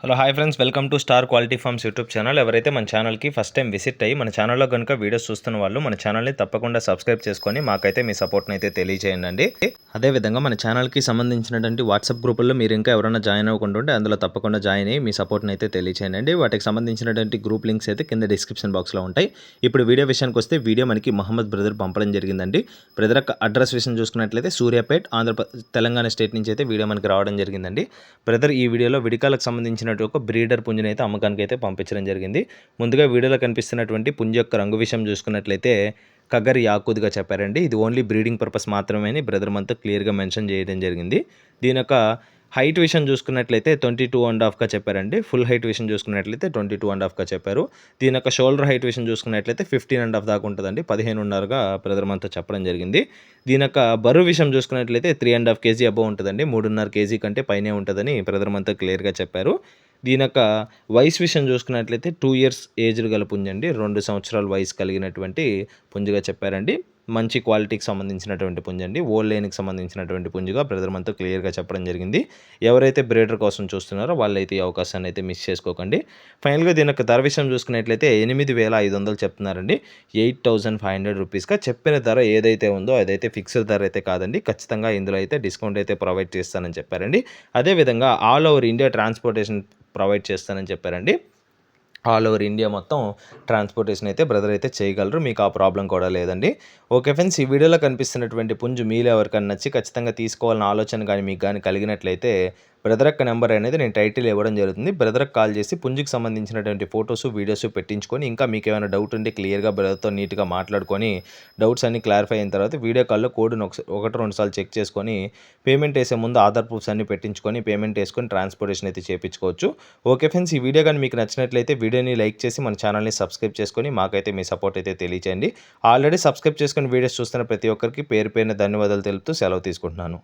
Hello hi friends, welcome to star quality forms YouTube channel. ఎవరైతే మన ఛానల్కి first time visit అయ్యి మన ఛానల్లో కనుక వీడియోస్ చూస్తున్న వాళ్ళు మన ఛానల్ని తప్పకుండా సబ్స్క్రైబ్ చేసుకొని మాకైతే మీ సపోర్ట్ని అయితే తెలియజేయండి. అదేవిధంగా మన ఛానల్కి సంబంధించినటువంటి వాట్సాప్ గ్రూపుల్లో మీరు ఇంకా ఎవరైనా జాయిన్ అవ్వకుండా ఉంటే అందులో తప్పకుండా జాయిన్ అయ్యి మీ సపోర్ట్ని అయితే తెలియజేయండి. వాటికి సంబంధించినటువంటి గ్రూప్ లింక్స్ అయితే కింద డిస్క్రిప్షన్ బాక్స్లో ఉంటాయి. ఇప్పుడు వీడియో విషయానికి వస్తే వీడియో మనకి మహమ్మద్ బ్రదర్ పంపడం జరిగిందండి. బ్రదర్ అడ్రస్ విషయం చూసుకున్నట్లయితే సూర్యాపేట్ తెలంగాణ స్టేట్ నుంచి అయితే వీడియో మనకి రావడం జరిగిందండి. బ్రదర్ ఈ వీడియోలో విడికాలకు సంబంధించిన ఒక బ్రీడర్ పుంజుని అయితే అమ్మకానికి అయితే పంపించడం జరిగింది. ముందుగా వీడియోలో కనిపిస్తున్నటువంటి పుంజు యొక్క రంగు విషయం చూసుకున్నట్లయితే కగర్ యాకూద్గా చెప్పారండి. ఇది ఓన్లీ బ్రీడింగ్ పర్పస్ మాత్రమే అని బ్రదర్ మనతో క్లియర్గా మెన్షన్ చేయడం జరిగింది. దీని యొక్క హైట్ విషయం చూసుకున్నట్లయితే 22.5గా చెప్పారండి. ఫుల్ హైట్ విషయం చూసుకున్నట్లయితే 22.5గా చెప్పారు. దీని యొక్క షోల్డర్ హైట్ విషయం చూసుకున్నట్లయితే 15.5 దాకా ఉంటుందండి. 15.5గా బ్రదర్ మనతో చెప్పడం జరిగింది. దీని యొక్క బరువు విషయం చూసుకున్నట్లయితే 3.5 కేజీ అబవ్ ఉంటుందండి. 3.5 కేజీ కంటే పైనే ఉంటుందని బ్రదర్ మనతో క్లియర్గా చెప్పారు. దీని యొక్క వయసు విషయం చూసుకున్నట్లయితే 2 ఇయర్స్ ఏజ్డ్ గల పుంజండి. 2 సంవత్సరాల వయసు కలిగినటువంటి పుంజుగా చెప్పారండి. మంచి క్వాలిటీకి సంబంధించినటువంటి పుంజండి. ఓల్డ్ లైన్కి సంబంధించినటువంటి పుంజుగా బ్రదర్ మనతో క్లియర్గా చెప్పడం జరిగింది. ఎవరైతే బ్రీడర్ కోసం చూస్తున్నారో వాళ్ళైతే ఈ అవకాశాన్ని అయితే మిస్ చేసుకోకండి. ఫైనల్గా దీని యొక్క ధర విషయం చూసుకున్నట్లయితే 8,500 చెప్తున్నారండి. 8,500 రూపీస్గా చెప్పిన ధర ఏదైతే ఉందో అదైతే ఫిక్స్డ్ ధర అయితే కాదండి. ఖచ్చితంగా ఇందులో అయితే డిస్కౌంట్ అయితే ప్రొవైడ్ చేస్తానని చెప్పారండి. అదేవిధంగా all over India transportation provide చేస్తానని చెప్పారండి. ఆల్ ఓవర్ ఇండియా మొత్తం ట్రాన్స్పోర్టేషన్ అయితే బ్రదర్ అయితే చేయగలరు. మీకు ఆ ప్రాబ్లం కూడా లేదండి. ఓకే ఫ్రెండ్స్, ఈ వీడియోలో కనిపిస్తున్నటువంటి పుంజు మీలో ఎవరికైనా నచ్చి ఖచ్చితంగా తీసుకోవాలన్న ఆలోచన కానీ మీకు కానీ కలిగినట్లయితే బ్రదర్ యొక్క నెంబర్ అనేది నేను టైటిల్ ఇవ్వడం జరుగుతుంది. బ్రదర్కి కాల్ చేసి పుంజుకి సంబంధించినటువంటి ఫొటోస్ వీడియోస్ పెట్టించుకొని ఇంకా మీకు ఏమైనా డౌట్ ఉంటే క్లియర్గా బ్రదర్తో నీట్గా మాట్లాడుకొని డౌట్స్ అన్ని క్లారిఫై అయిన తర్వాత వీడియో కాల్లో కోడ్ని 1-2 సార్లు చెక్ చేసుకొని పేమెంట్ వేసే ముందు ఆధార్ ప్రూఫ్స్ అన్ని పెట్టించుకొని పేమెంట్ వేసుకొని ట్రాన్స్పోర్టేషన్ అయితే చేయించుకోవచ్చు. ఓకే ఫ్రెండ్స్, ఈ వీడియో కానీ మీకు నచ్చినట్లయితే వీడియోని లైక్ చేసి మన ఛానల్ని సబ్స్క్రైబ్ చేసుకొని మాకైతే మీ సపోర్ట్ అయితే తెలియచేయండి. ఆల్రెడీ సబ్స్క్రైబ్ చేసుకుని వీడియోస్ చూస్తున్న ప్రతి ఒక్కరికి పేరు పేరున ధన్యవాదాలు తెలుపుతూ సెలవు తీసుకుంటున్నాను.